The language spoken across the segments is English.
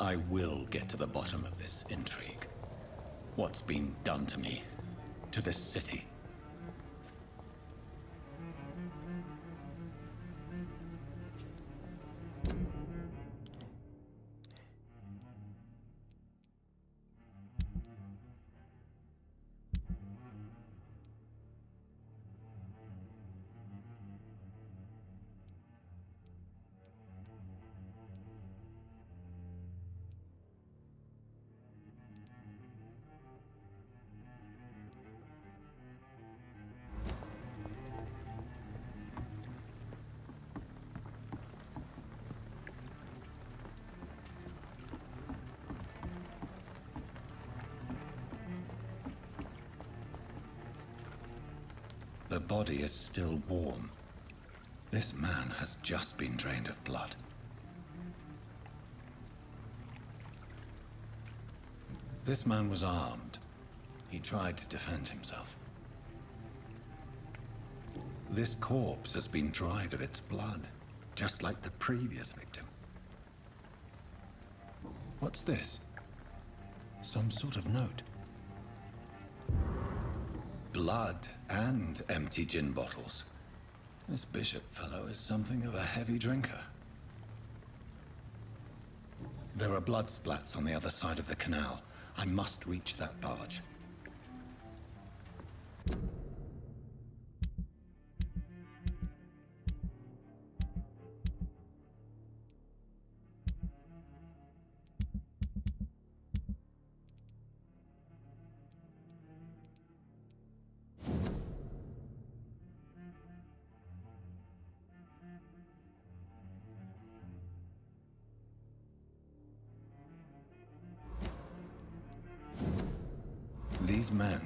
I will get to the bottom of this intrigue. What's been done to me, to this city? The body is still warm. This man has just been drained of blood. This man was armed. He tried to defend himself. This corpse has been dried of its blood, just like the previous victim. What's this? Some sort of note. Blood and empty gin bottles. This bishop fellow is something of a heavy drinker. There are blood splats on the other side of the canal. I must reach that barge. These men,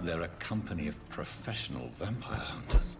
they're a company of professional vampire hunters.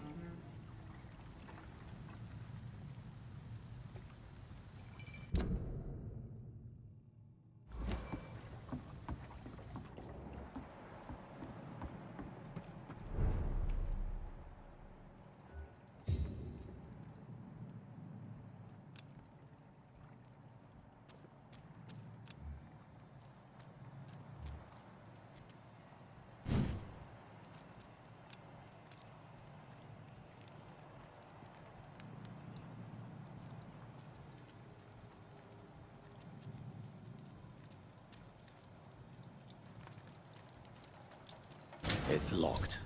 It's locked.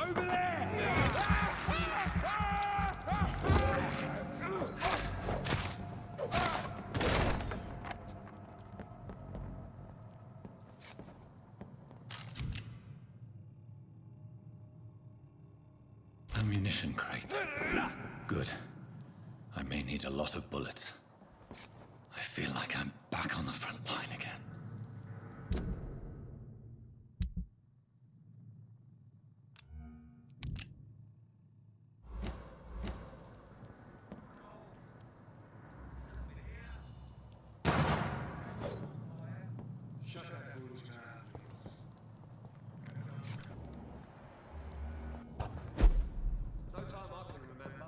Over there! Ammunition crate. Good. I may need a lot of bullets. I feel like I'm back on the front line again. Shut that foolish man. No time I can remember.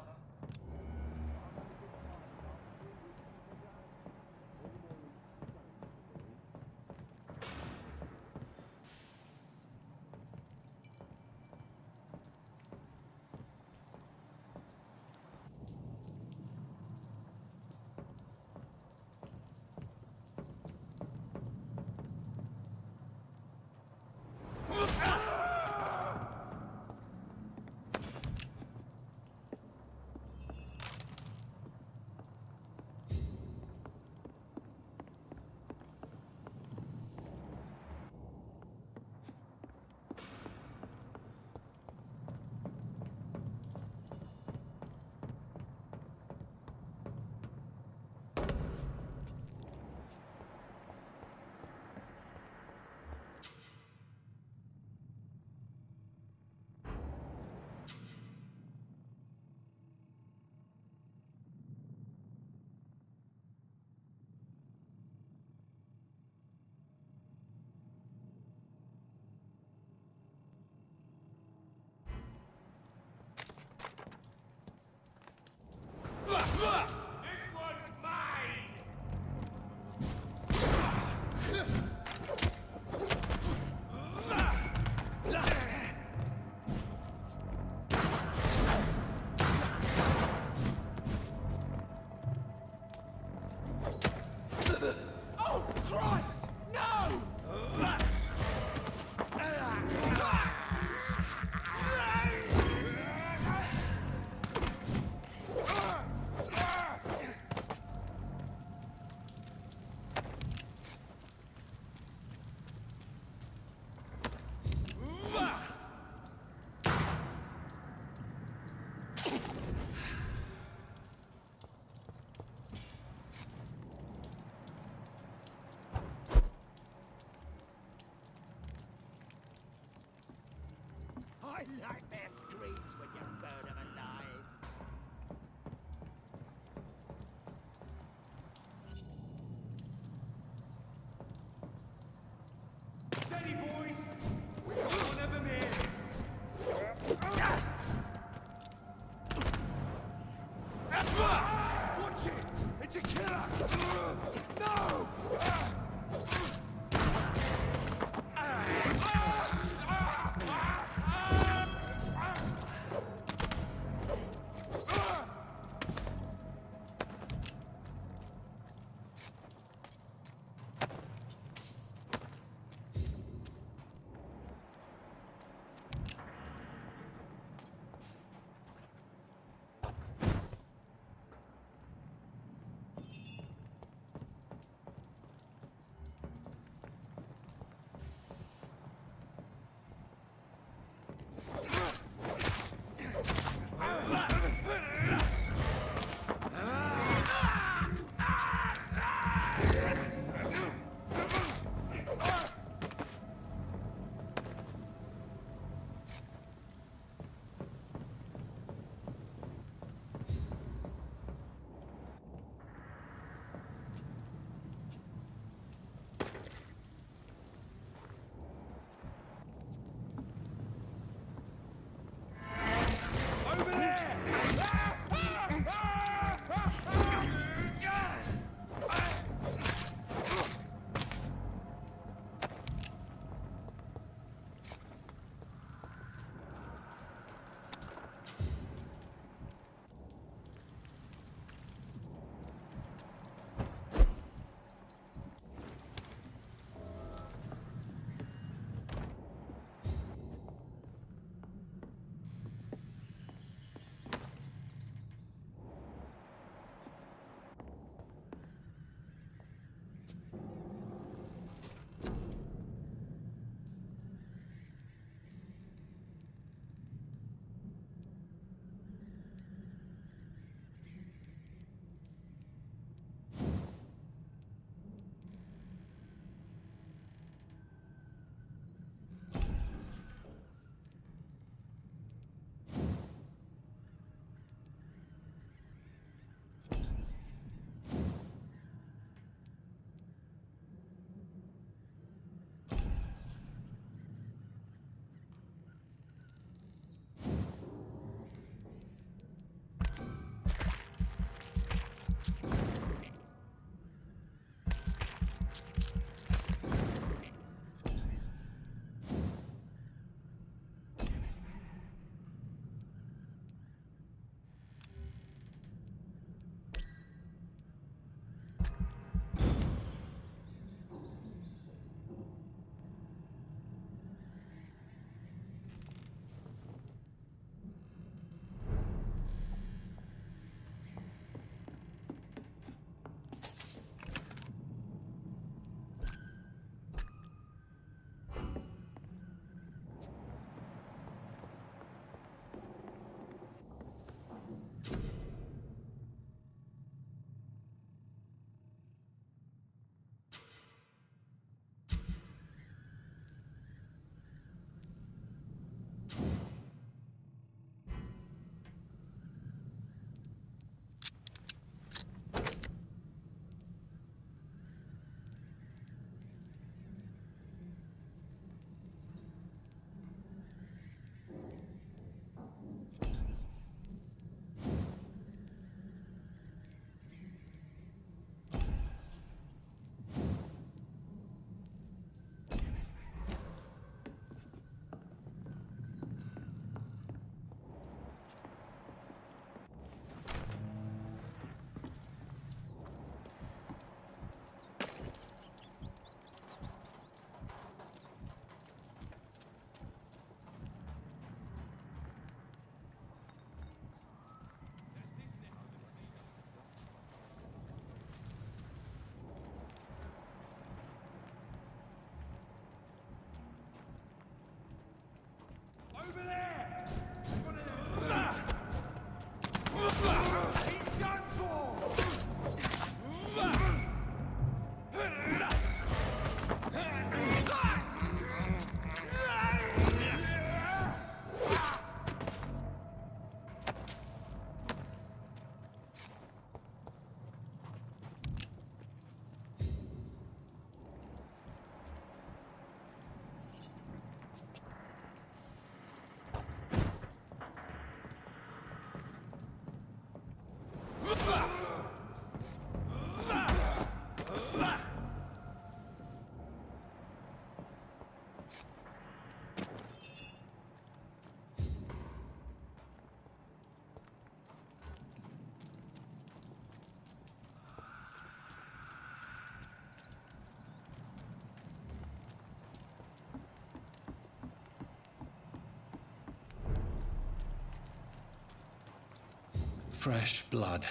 Fresh blood.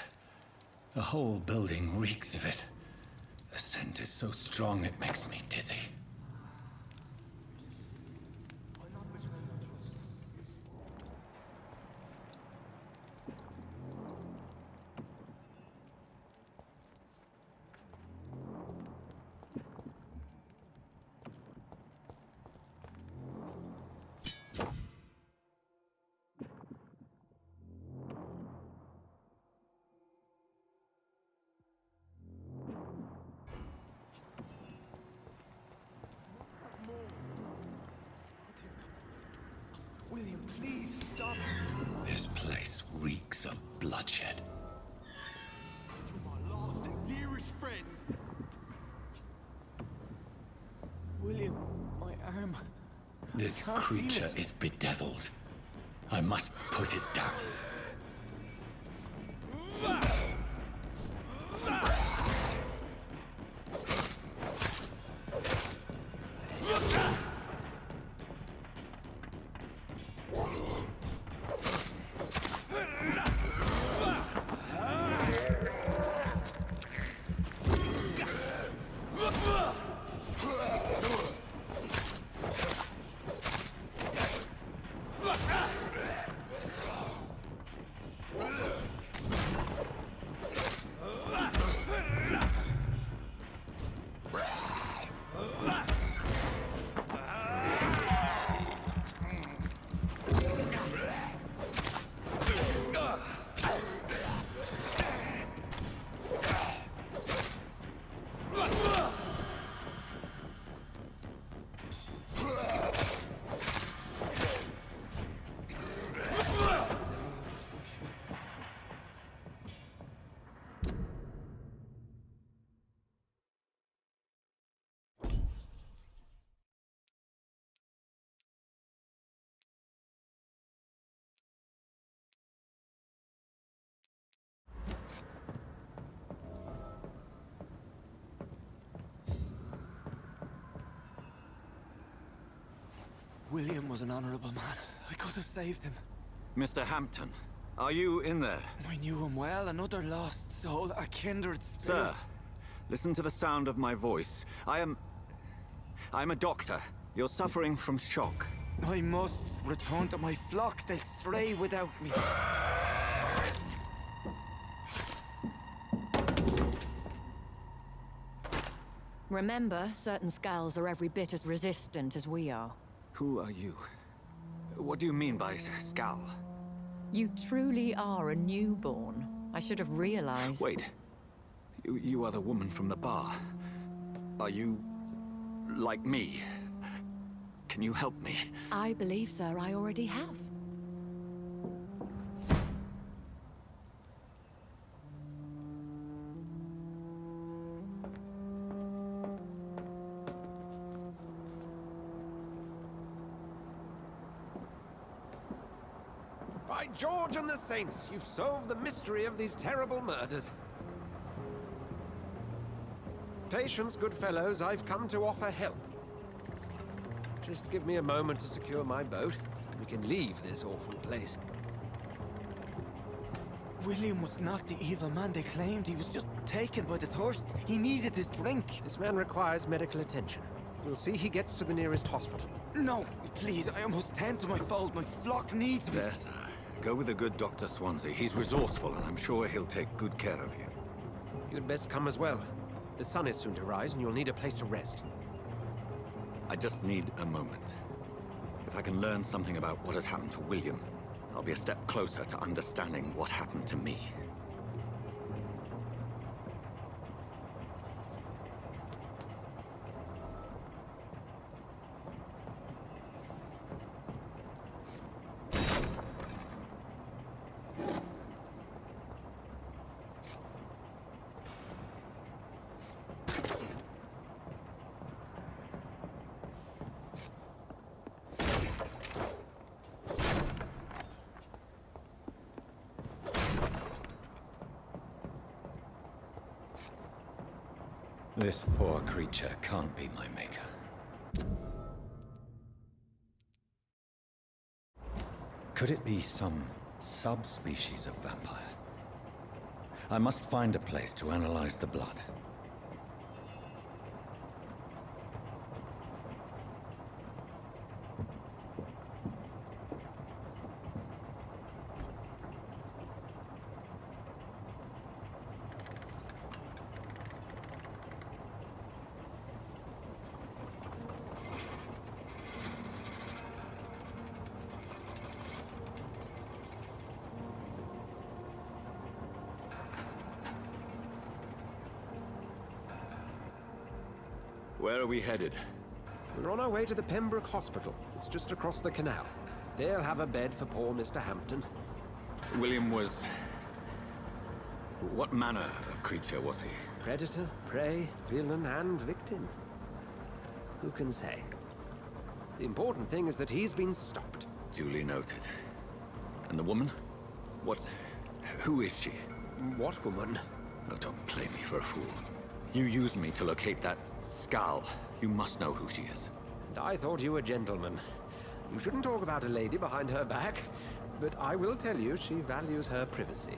The whole building reeks of it. The scent is so strong it makes me dizzy. William, please stop. This place reeks of bloodshed. You're my last and dearest friend. William, my arm. This can't feel creature it. is bedeviled. I must put it down. William was an honorable man. I could have saved him. Mr. Hampton, are you in there? I knew him well, another lost soul, a kindred spirit. Sir, listen to the sound of my voice. I'm a doctor. You're suffering from shock. I must return to my flock. They'll stray without me. Remember, certain skulls are every bit as resistant as we are. Who are you? What do you mean by Skal? You truly are a newborn. I should have realized. Wait. You are the woman from the bar. Are you... like me? Can you help me? I believe, sir, I already have. By George and the Saints, you've solved the mystery of these terrible murders. Patience, good fellows, I've come to offer help. Just give me a moment to secure my boat. We can leave this awful place. William was not the evil man they claimed. He was just taken by the thirst. He needed his drink. This man requires medical attention. We'll see he gets to the nearest hospital. No, please, I must tend to my fold. My flock needs me. There, sir. Go with the good Dr. Swansea. He's resourceful, and I'm sure he'll take good care of you. You'd best come as well. The sun is soon to rise, and you'll need a place to rest. I just need a moment. If I can learn something about what has happened to William, I'll be a step closer to understanding what happened to me. This poor creature can't be my maker. Could it be some subspecies of vampire? I must find a place to analyze the blood. Where are we headed? We're on our way to the Pembroke Hospital. It's just across the canal. They'll have a bed for poor Mr. Hampton. William was... What manner of creature was he? Predator, prey, villain, and victim. Who can say? The important thing is that he's been stopped. Duly noted. And the woman? What... Who is she? What woman? Oh, don't play me for a fool. You used me to locate that skull. You must know who she is. And I thought you a gentleman. You shouldn't talk about a lady behind her back, but I will tell you she values her privacy.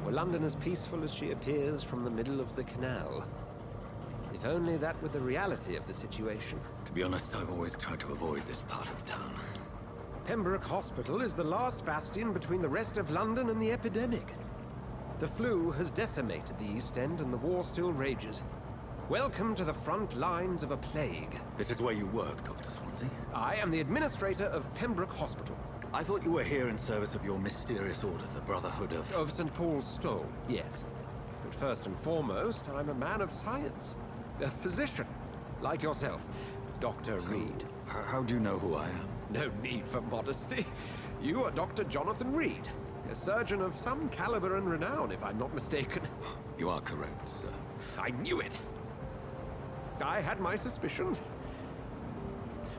Were London as peaceful as she appears from the middle of the canal? If only that were the reality of the situation. To be honest, I've always tried to avoid this part of town. Pembroke Hospital is the last bastion between the rest of London and the epidemic. The flu has decimated the East End and the war still rages. Welcome to the front lines of a plague. This is where you work, Dr. Swansea? I am the administrator of Pembroke Hospital. I thought you were here in service of your mysterious order, the Brotherhood of... Of St. Paul's Stole, yes. But first and foremost, I'm a man of science. A physician, like yourself, Dr. Reed. How do you know who I am? No need for modesty. You are Dr. Jonathan Reed, a surgeon of some caliber and renown, if I'm not mistaken. You are correct, sir. I knew it! I had my suspicions.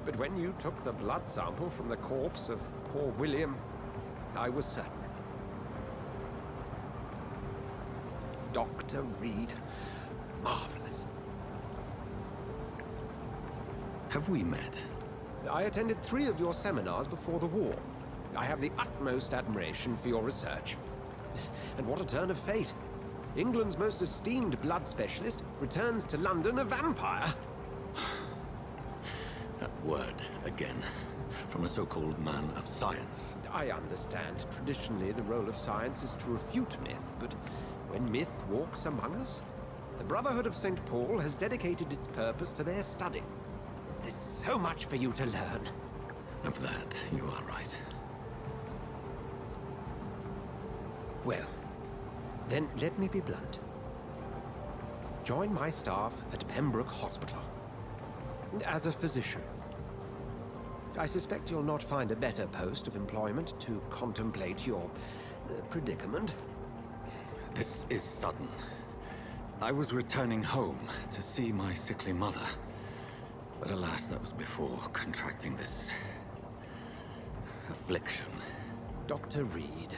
But when you took the blood sample from the corpse of poor William, I was certain. Dr. Reed. Marvelous. Have we met? I attended 3 of your seminars before the war. I have the utmost admiration for your research. And what a turn of fate. England's most esteemed blood specialist returns to London a vampire. That word, again. From a so-called man of science. I understand. Traditionally, the role of science is to refute myth, but when myth walks among us, the Brotherhood of St. Paul has dedicated its purpose to their study. There's so much for you to learn. Of that, you are right. Well, then let me be blunt. Join my staff at Pembroke Hospital. As a physician. I suspect you'll not find a better post of employment to contemplate your predicament. This is sudden. I was returning home to see my sickly mother. But alas, that was before contracting this... affliction. Dr. Reed,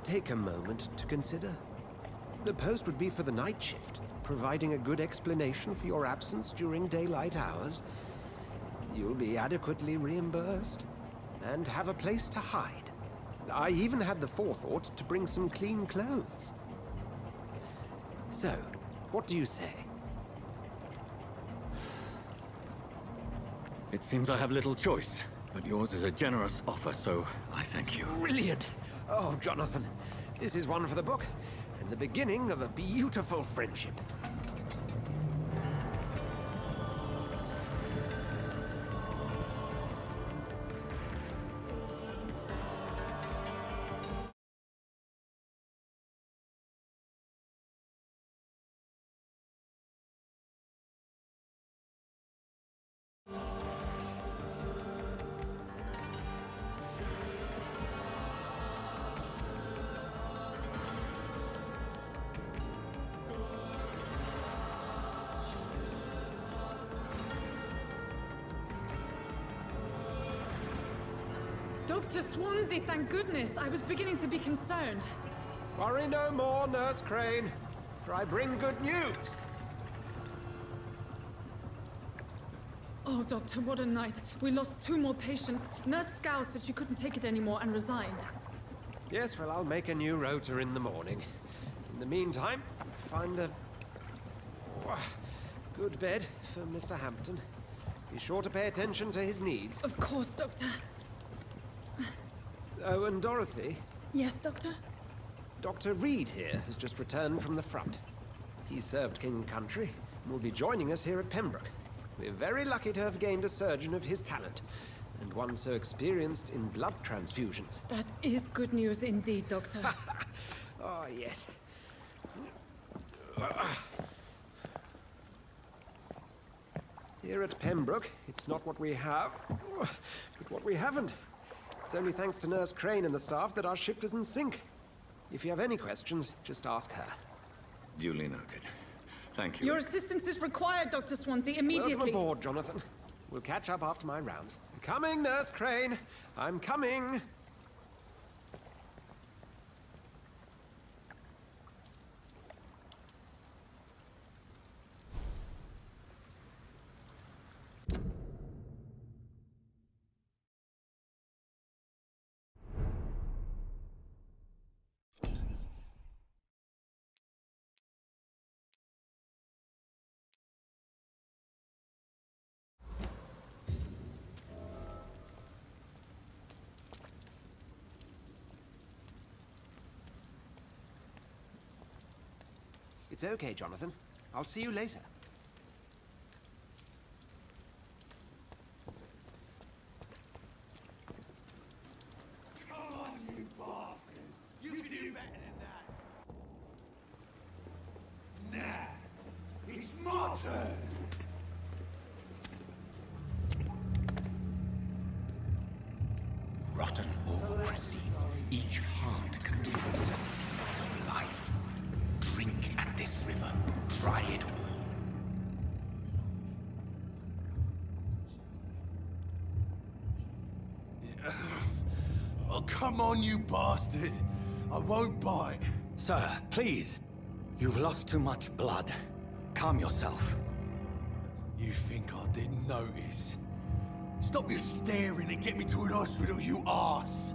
take a moment to consider. The post would be for the night shift, providing a good explanation for your absence during daylight hours. You'll be adequately reimbursed, and have a place to hide. I even had the forethought to bring some clean clothes. So, what do you say? It seems I have little choice, but yours is a generous offer, so I thank you. Brilliant! Oh, Jonathan, this is one for the book, and the beginning of a beautiful friendship. Dr. Swansea, thank goodness. I was beginning to be concerned. Worry no more, Nurse Crane, for I bring good news. Oh, Doctor, what a night. We lost 2 more patients. Nurse Scow said she couldn't take it anymore and resigned. Yes, well, I'll make a new rota in the morning. In the meantime, find a good bed for Mr. Hampton. Be sure to pay attention to his needs. Of course, Doctor. Oh, and Dorothy, Yes, Doctor? Dr. Reed here has just returned from the front. He served King Country and will be joining us here at Pembroke. We're very lucky to have gained a surgeon of his talent, and one so experienced in blood transfusions. That is good news indeed, Doctor. Oh, yes. Here at Pembroke, it's not what we have, but what we haven't. It's only thanks to Nurse Crane and the staff that our ship doesn't sink. If you have any questions, just ask her. Duly noted. Thank you. Your assistance is required, Dr. Swansea, immediately. Welcome aboard, Jonathan. We'll catch up after my rounds. Coming, Nurse Crane. I'm coming. It's okay, Jonathan. I'll see you later. Come on, you bastard! You can do better than that! Nah, it's my turn! Rotten or pristine, each heart contains the seeds of life. Drink at this river, try it all. Oh, come on, you bastard! I won't bite. Sir, please. You've lost too much blood. Calm yourself. You think I didn't notice? Stop your staring and get me to an hospital, you arse!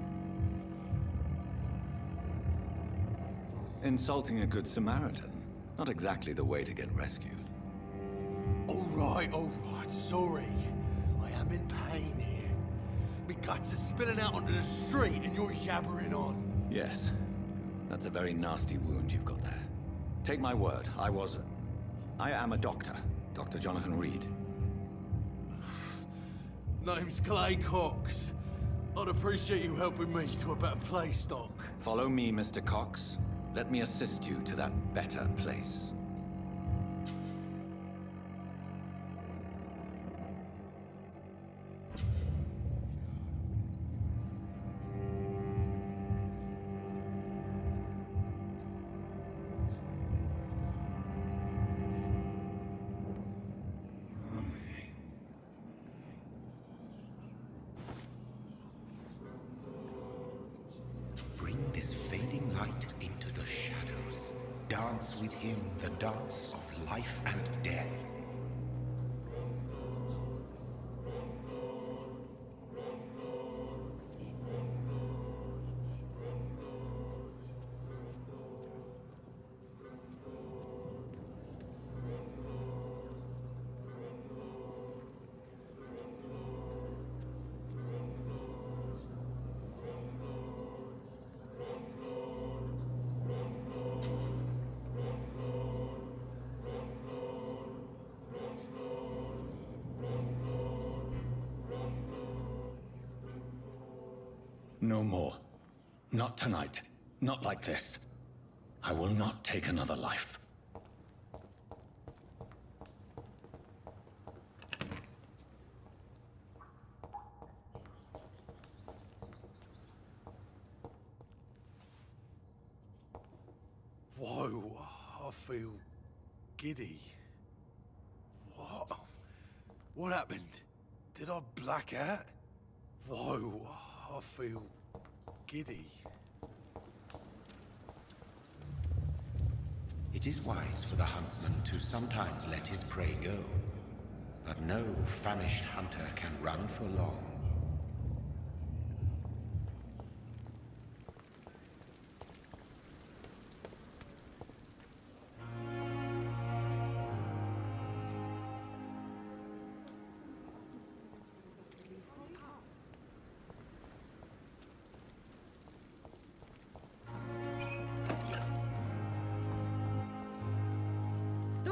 Insulting a good Samaritan. Not exactly the way to get rescued. All right, sorry. I am in pain here. Me guts are spilling out onto the street and you're yabbering on. Yes. That's a very nasty wound you've got there. Take my word, I am a doctor. Dr. Jonathan Reed. Name's Clay Cox. I'd appreciate you helping me to a better place, Doc. Follow me, Mr. Cox. Let me assist you to that better place. Bring this fading light into the shadows. Dance with him the dance of life and death. No more. Not tonight. Not like this. I will not take another life. Whoa, I feel giddy. What? What happened? Did I black out? Whoa, I feel giddy. It is wise for the huntsman to sometimes let his prey go, but no famished hunter can run for long.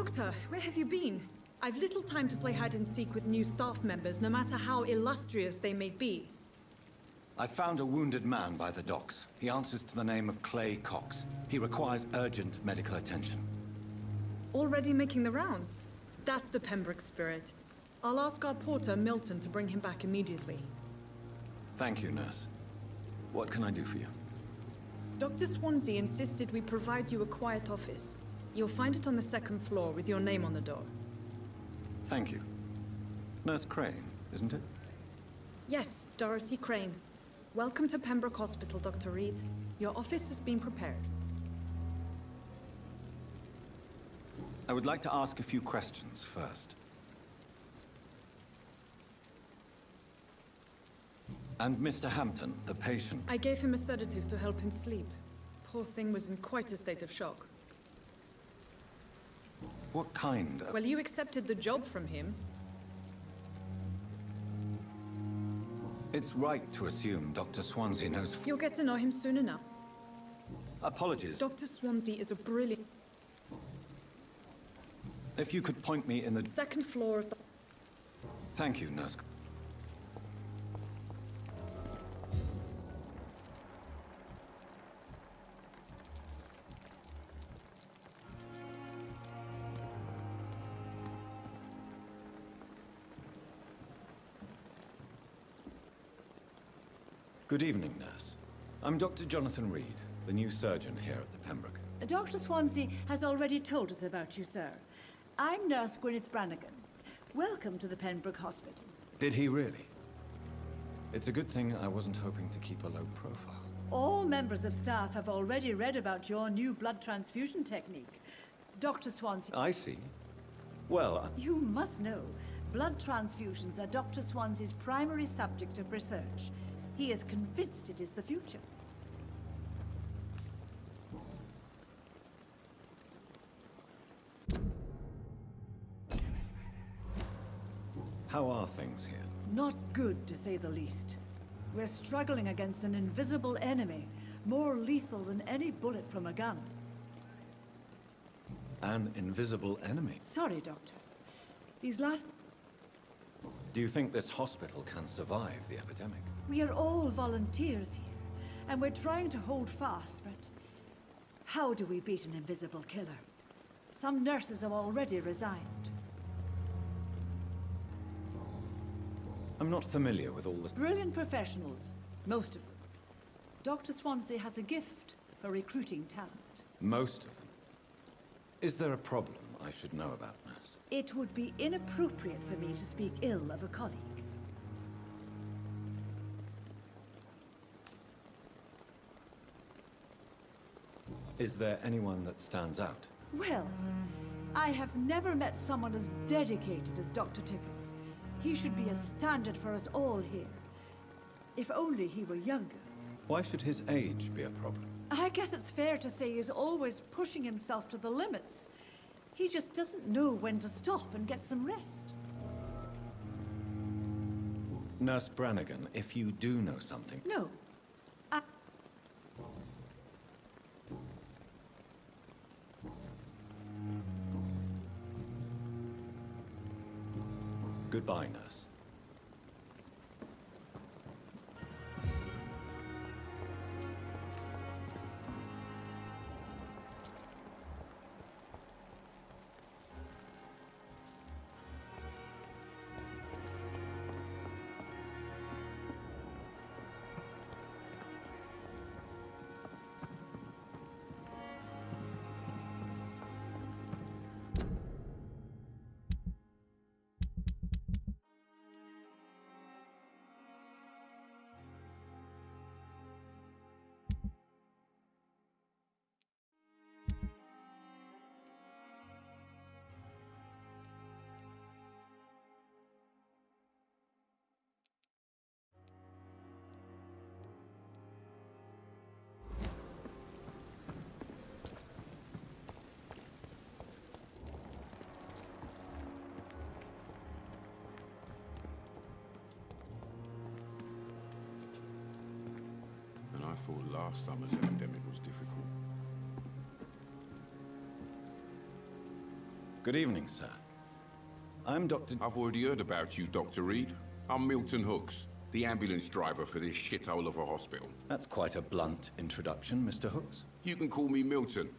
Doctor, where have you been? I've little time to play hide and seek with new staff members, no matter how illustrious they may be. I found a wounded man by the docks. He answers to the name of Clay Cox. He requires urgent medical attention. Already making the rounds? That's the Pembroke spirit. I'll ask our porter, Milton, to bring him back immediately. Thank you, nurse. What can I do for you? Dr. Swansea insisted we provide you a quiet office. You'll find it on the second floor with your name on the door. Thank you. Nurse Crane, isn't it? Yes, Dorothy Crane. Welcome to Pembroke Hospital, Dr. Reed. Your office has been prepared. I would like to ask a few questions first. And Mr. Hampton, the patient. I gave him a sedative to help him sleep. Poor thing was in quite a state of shock. What kind of... Well, you accepted the job from him. It's right to assume Dr. Swansea knows... You'll get to know him soon enough. Apologies. Dr. Swansea is a brilliant... If you could point me in the... Second floor of the... Thank you, nurse. Good evening, nurse. I'm Dr. Jonathan Reed, the new surgeon here at the Pembroke. Dr. Swansea has already told us about you, sir. I'm Nurse Gwyneth Brannigan. Welcome to the Pembroke Hospital. Did he really? It's a good thing I wasn't hoping to keep a low profile. All members of staff have already read about your new blood transfusion technique. Dr. Swansea... I see. Well, You must know, blood transfusions are Dr. Swansea's primary subject of research. He is convinced it is the future. how are things here? Not good, to say the least. We're struggling against an invisible enemy, more lethal than any bullet from a gun. An invisible enemy? Sorry, Doctor. These last... Do you think this hospital can survive the epidemic? We are all volunteers here, and we're trying to hold fast, but... how do we beat an invisible killer? Some nurses have already resigned. I'm not familiar with all this. Brilliant professionals, most of them. Dr. Swansea has a gift for recruiting talent. Most of them. Is there a problem I should know about, nurse? It would be inappropriate for me to speak ill of a colleague. Is there anyone that stands out? Well, I have never met someone as dedicated as Dr. Tippins. He should be a standard for us all here. If only he were younger. Why should his age be a problem? I guess it's fair to say he's always pushing himself to the limits. He just doesn't know when to stop and get some rest. Nurse Brannigan, if you do know something... No. Goodbye, nurse. And I thought last summer's epidemic was difficult. Good evening, sir. I'm Dr. I've already heard about you, Dr. Reed. I'm Milton Hooks, the ambulance driver for this shithole of a hospital. That's quite a blunt introduction, Mr. Hooks. You can call me Milton.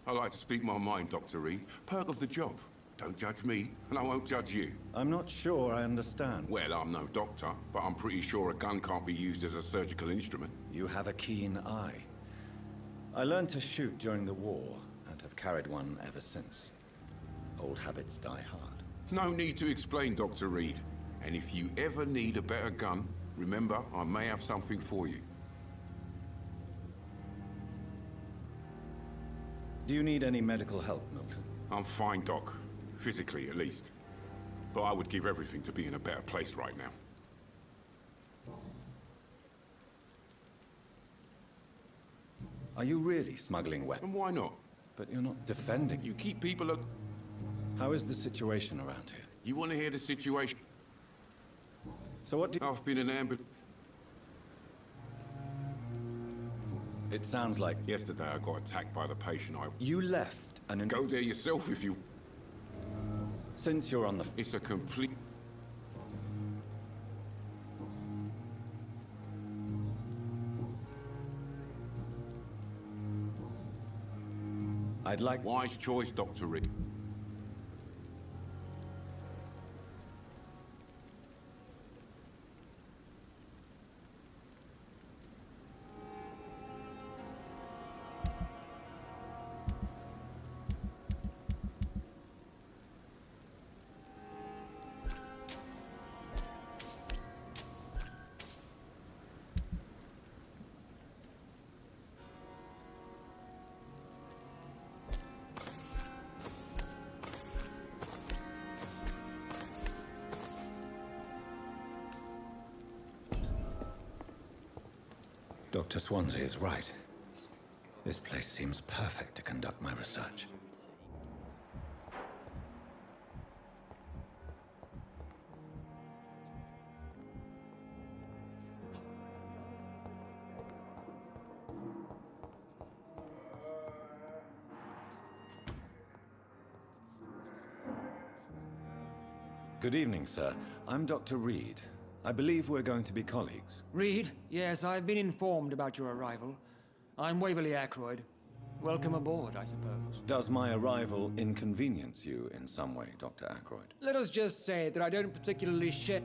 I like to speak my mind, Dr. Reed. Perk of the job. Don't judge me, and I won't judge you. I'm not sure I understand. Well, I'm no doctor, but I'm pretty sure a gun can't be used as a surgical instrument. You have a keen eye. I learned to shoot during the war, and have carried one ever since. Old habits die hard. No need to explain, Dr. Reed. And if you ever need a better gun, remember, I may have something for you. Do you need any medical help, Milton? I'm fine, Doc. Physically, at least. But I would give everything to be in a better place right now. Are you really smuggling weapons? And why not? But you're not defending. You keep people. How is the situation around here? You want to hear the situation? So what do you... I've been an ambulance. It sounds like... Yesterday I got attacked by the patient I... You left and... Go there yourself if you... Since you're on the... It's a complete... I'd like... Wise choice, Dr. Reed. Dr. Swansea is right. This place seems perfect to conduct my research. Good evening, sir. I'm Dr. Reed. I believe we're going to be colleagues. Reed? Yes, I've been informed about your arrival. I'm Waverly Ackroyd. Welcome aboard, I suppose. Does my arrival inconvenience you in some way, Dr. Ackroyd? Let us just say that I don't particularly share...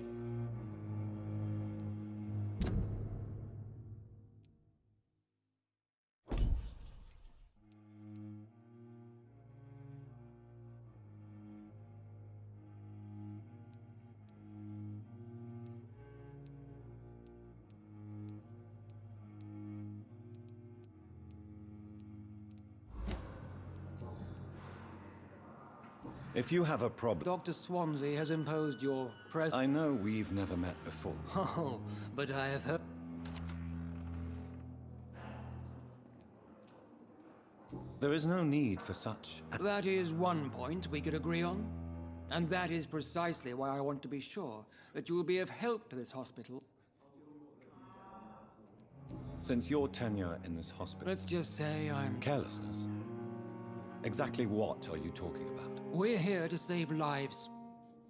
If you have a problem... Dr. Swansea has imposed your presence... I know we've never met before. Oh, but I have heard... There is no need for such... That is one point we could agree on. And that is precisely why I want to be sure that you will be of help to this hospital. Since your tenure in this hospital... Let's just say I'm... Carelessness? Exactly what are you talking about? We're here to save lives.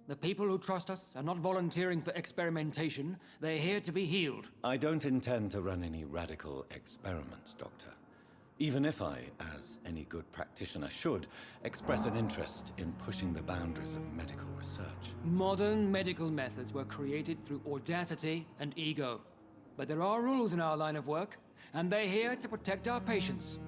The people who trust us are not volunteering for experimentation. They're here to be healed. I don't intend to run any radical experiments, Doctor. Even if I, as any good practitioner should, express an interest in pushing the boundaries of medical research. Modern medical methods were created through audacity and ego. But there are rules in our line of work, and they're here to protect our patients.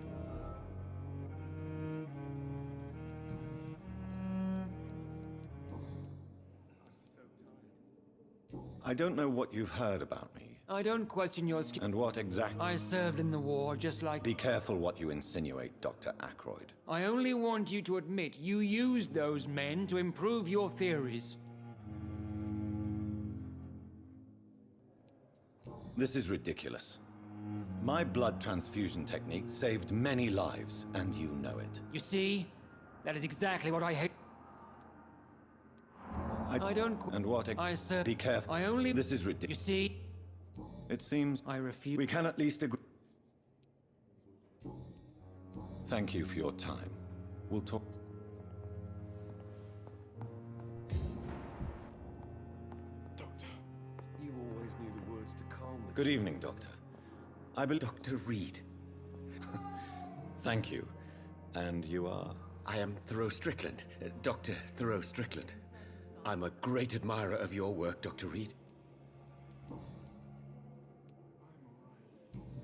I don't know what you've heard about me. I don't question your skill. And what exactly... I served in the war, just like... Be careful what you insinuate, Dr. Ackroyd. I only want you to admit you used those men to improve your theories. This is ridiculous. My blood transfusion technique saved many lives, and you know it. You see? That is exactly what I hate. I don't... And what... I serve... Be careful. I only... This is ridiculous. You see? It seems... I refuse... We can at least agree... Thank you for your time. We'll talk... Good evening, Doctor. I believe... Dr. Reed. Thank you. And you are? I am Thoreau Strickland, Dr. Thoreau Strickland. I'm a great admirer of your work, Dr. Reed.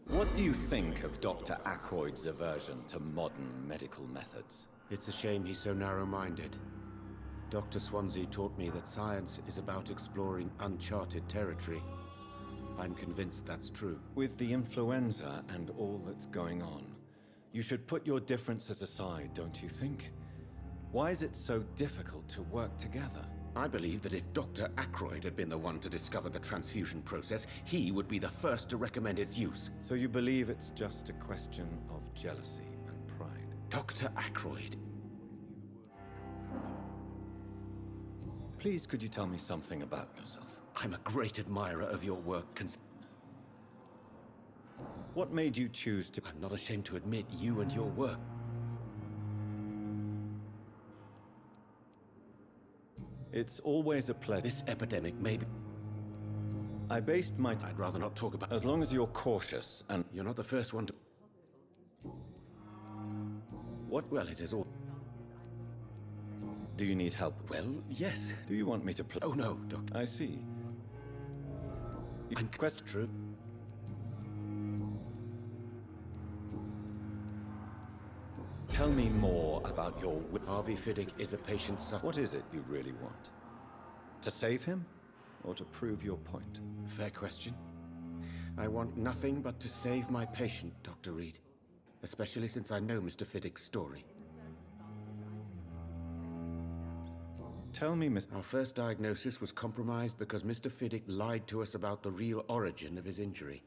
What do you think of Dr. Ackroyd's aversion to modern medical methods? It's a shame he's so narrow-minded. Dr. Swansea taught me that science is about exploring uncharted territory. I'm convinced that's true. With the influenza and all that's going on, you should put your differences aside, don't you think? Why is it so difficult to work together? I believe that if Dr. Ackroyd had been the one to discover the transfusion process, he would be the first to recommend its use. So you believe it's just a question of jealousy and pride? Dr. Ackroyd. Please, could you tell me something about yourself? I'm a great admirer of your work. What made you choose to... I'm not ashamed to admit you and your work. It's always a pleasure. This epidemic may be... I based my... I'd rather not talk about... As long as you're cautious and... You're not the first one to... What? Well, it is all... Do you need help? Well, yes. Do you want me to Oh, no, Doctor. I see. I'm quest true. Tell me more about your... Harvey Fiddick is a patient sufferer. What is it you really want? To save him? Or to prove your point? Fair question. I want nothing but to save my patient, Dr. Reed. Especially since I know Mr. Fiddick's story. Tell me, Miss... Our first diagnosis was compromised because Mr. Fiddick lied to us about the real origin of his injury.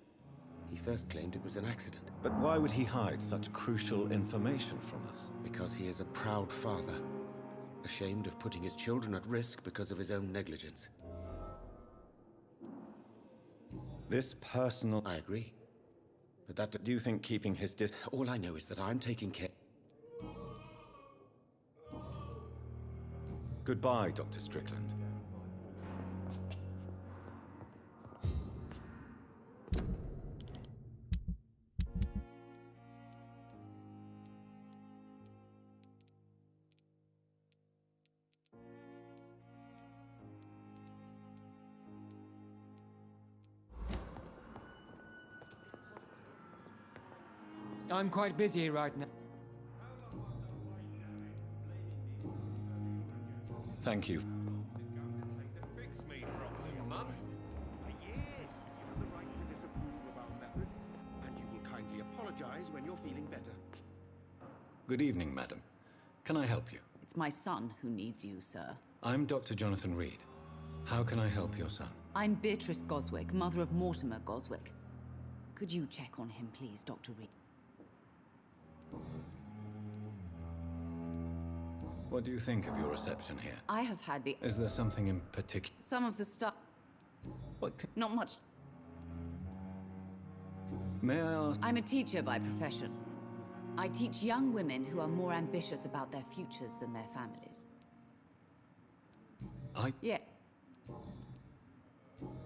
He first claimed it was an accident. But why would he hide such crucial information from us? Because he is a proud father, ashamed of putting his children at risk because of his own negligence. This personal... I agree. But that... Do you think keeping his All I know is that I'm taking care... Goodbye, Dr. Strickland. I'm quite busy right now. Thank you. Good evening, madam. Can I help you? It's my son who needs you, sir. I'm Dr. Jonathan Reed. How can I help your son? I'm Beatrice Goswick, mother of Mortimer Goswick. Could you check on him, please, Dr. Reed? What do you think of your reception here? I have had the... Is there something in particular? Some of the stuff... What Not much. May I ask? I'm a teacher by profession. I teach young women who are more ambitious about their futures than their families. Yeah.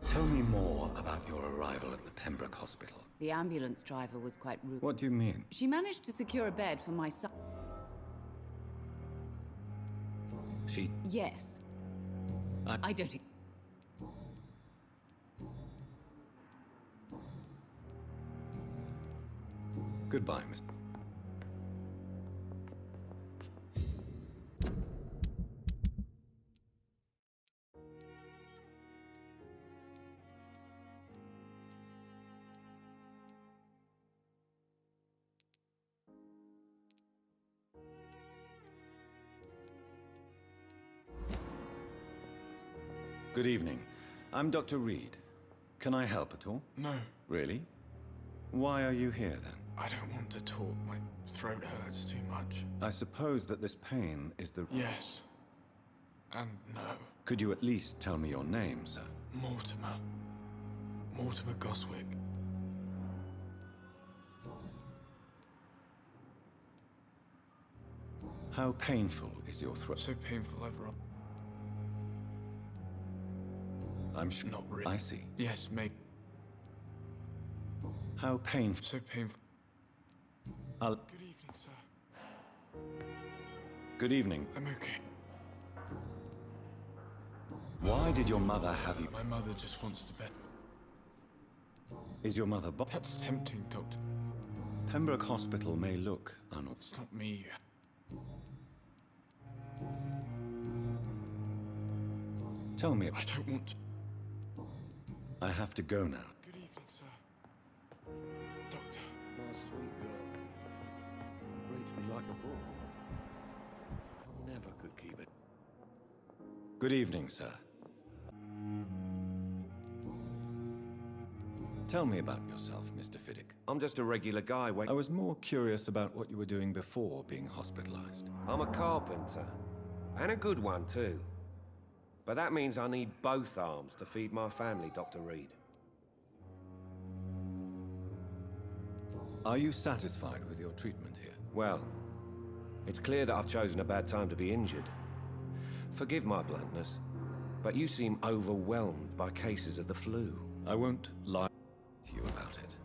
Tell me more about your arrival at the Pembroke Hospital. The ambulance driver was quite rude. What do you mean? She managed to secure a bed for my son. She... Yes. I don't... Goodbye, Miss... Good evening. I'm Dr. Reed. Can I help at all? No. Really? Why are you here, then? I don't want to talk. My throat hurts too much. I suppose that this pain is the... Yes. And no. Could you at least tell me your name, sir? Mortimer. Mortimer Goswick. How painful is your throat? So painful overall. I'm sure... Not really. I see. Yes, maybe. How painful. So painful. I'll... Good evening, sir. Good evening. I'm okay. Why did your mother have you... My mother just wants to bet. Is your mother That's tempting, Doctor. Pembroke Hospital may look It's not me. Tell me... I don't want to. I have to go now. Good evening, sir. Doctor. My sweet girl. Reads me like a book. I never could keep it. Good evening, sir. Tell me about yourself, Mr. Fiddick. I'm just a regular guy. I was more curious about what you were doing before being hospitalized. I'm a carpenter. And a good one, too. But that means I need both arms to feed my family, Dr. Reed. Are you satisfied with your treatment here? Well, it's clear that I've chosen a bad time to be injured. Forgive my bluntness, but you seem overwhelmed by cases of the flu. I won't lie to you about it.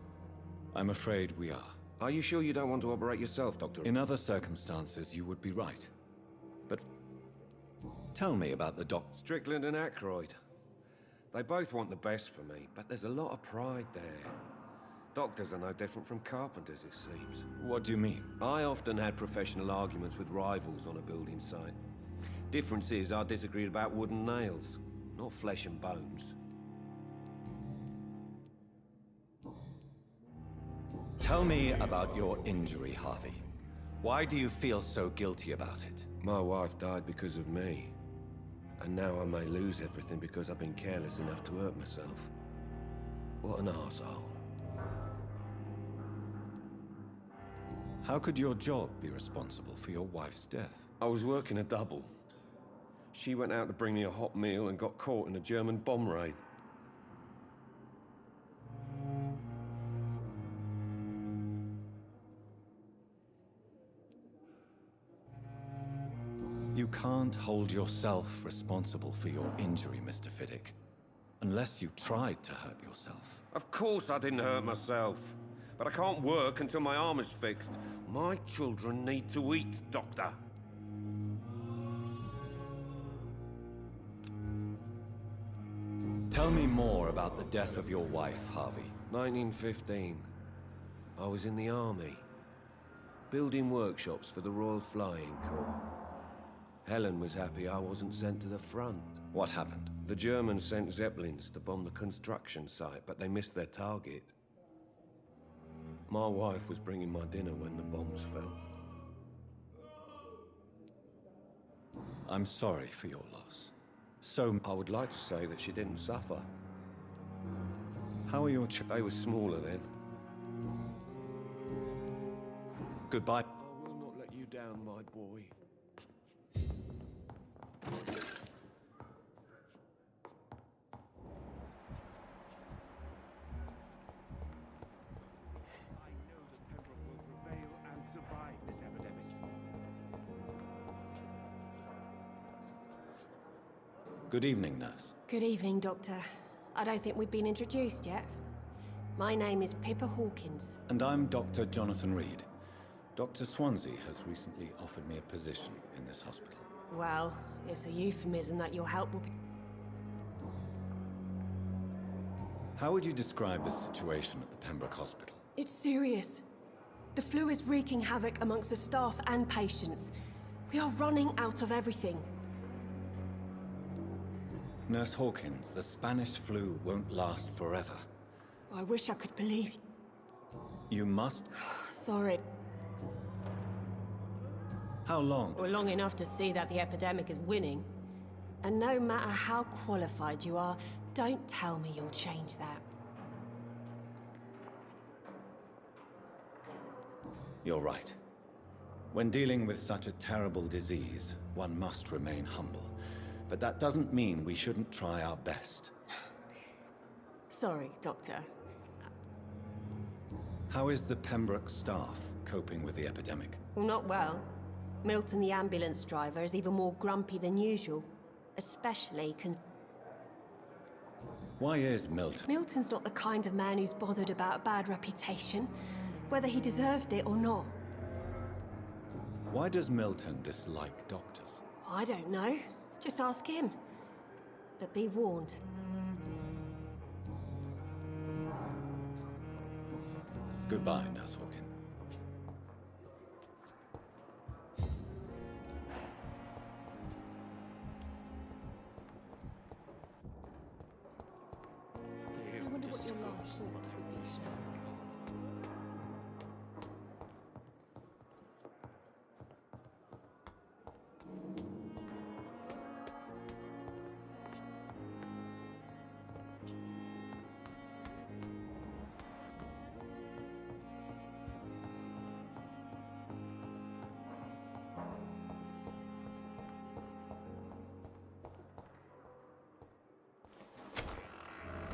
I'm afraid we are. Are you sure you don't want to operate yourself, Doctor? In other circumstances, you would be right. But tell me about the doc... Strickland and Aykroyd. They both want the best for me, but there's a lot of pride there. Doctors are no different from carpenters, it seems. What do you mean? I often had professional arguments with rivals on a building site. Difference is I disagreed about wooden nails, not flesh and bones. Tell me about your injury, Harvey. Why do you feel so guilty about it? My wife died because of me. And now I may lose everything because I've been careless enough to hurt myself. What an arsehole. How could your job be responsible for your wife's death? I was working a double. She went out to bring me a hot meal and got caught in a German bomb raid. You can't hold yourself responsible for your injury, Mr. Fiddick. Unless you tried to hurt yourself. Of course I didn't hurt myself. But I can't work until my arm is fixed. My children need to eat, Doctor. Tell me more about the death of your wife, Harvey. 1915. I was in the army. Building workshops for the Royal Flying Corps. Helen was happy I wasn't sent to the front. What happened? The Germans sent Zeppelins to bomb the construction site, but they missed their target. My wife was bringing my dinner when the bombs fell. I'm sorry for your loss. I would like to say that she didn't suffer. How are your children? They were smaller then. Goodbye. I will not let you down, my boy. Good evening, nurse. Good evening, Doctor. I don't think we've been introduced yet. My name is Pippa Hawkins. And I'm Dr. Jonathan Reed. Dr. Swansea has recently offered me a position in this hospital. Well, it's a euphemism that your help will be... How would you describe the situation at the Pembroke Hospital? It's serious. The flu is wreaking havoc amongst the staff and patients. We are running out of everything. Nurse Hawkins, the Spanish flu won't last forever. I wish I could believe... You must... Sorry. How long? Well, long enough to see that the epidemic is winning. And no matter how qualified you are, don't tell me you'll change that. You're right. When dealing with such a terrible disease, one must remain humble. But that doesn't mean we shouldn't try our best. Sorry, Doctor. How is the Pembroke staff coping with the epidemic? Well, not well. Milton, the ambulance driver, is even more grumpy than usual. Especially Why is Milton? Milton's not the kind of man who's bothered about a bad reputation, whether he deserved it or not. Why does Milton dislike doctors? I don't know. Just ask him. But be warned. Goodbye, Nurse Hawkins. I wonder what your last thoughts would be, Sir.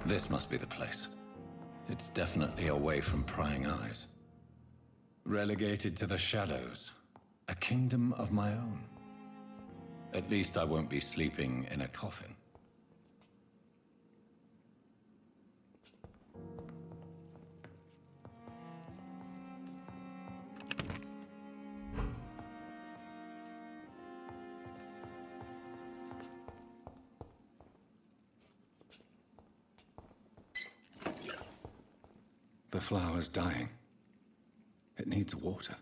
This must be the place. It's definitely away from prying eyes. Relegated to the shadows. A kingdom of my own. At least I won't be sleeping in a coffin. The flower's dying. It needs water.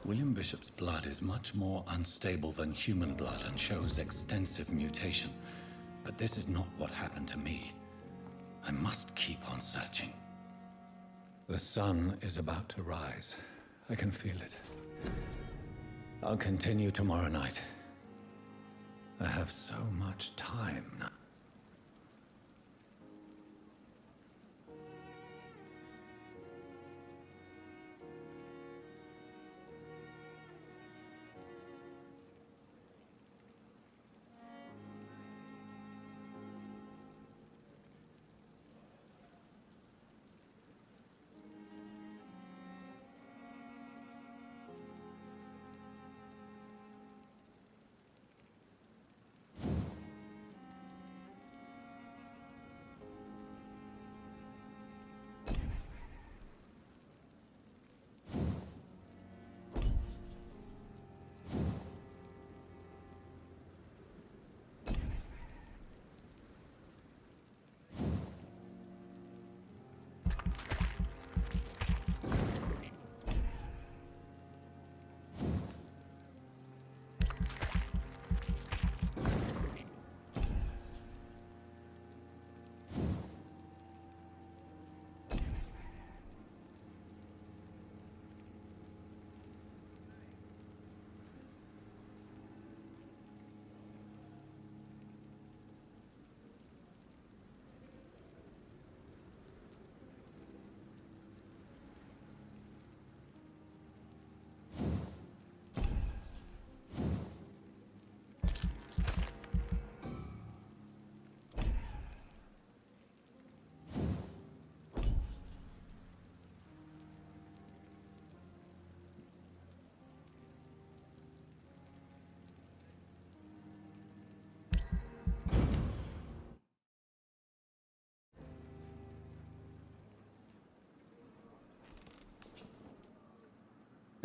William Bishop's blood is much more unstable than human blood and shows extensive mutation. But this is not what happened to me. I must keep on searching. The sun is about to rise. I can feel it. I'll continue tomorrow night. I have so much time now.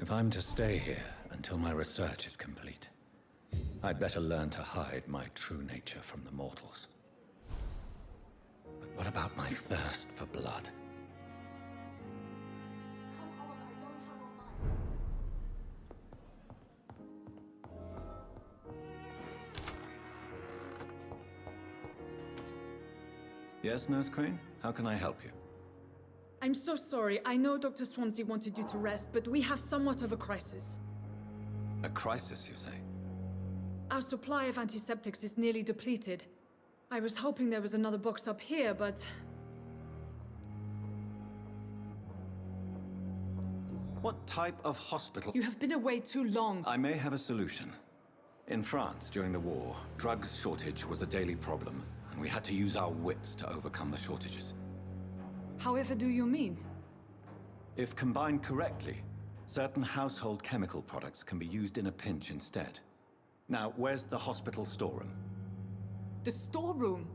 If I'm to stay here and until my research is complete. I'd better learn to hide my true nature from the mortals. But what about my thirst for blood? Yes, Nurse Crane? How can I help you? I'm so sorry. I know Dr. Swansea wanted you to rest, but we have somewhat of a crisis. A crisis, you say? Our supply of antiseptics is nearly depleted. I was hoping there was another box up here, but... What type of hospital? You have been away too long. I may have a solution. In France, during the war, drugs shortage was a daily problem, and we had to use our wits to overcome the shortages. However do you mean? If combined correctly, certain household chemical products can be used in a pinch instead. Now, where's the hospital storeroom? The storeroom?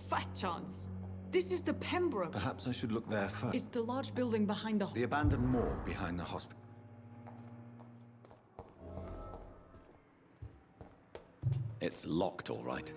Fat chance. This is the Pembroke. Perhaps I should look there first. It's the large building behind The abandoned morgue behind the hospital. It's locked, all right.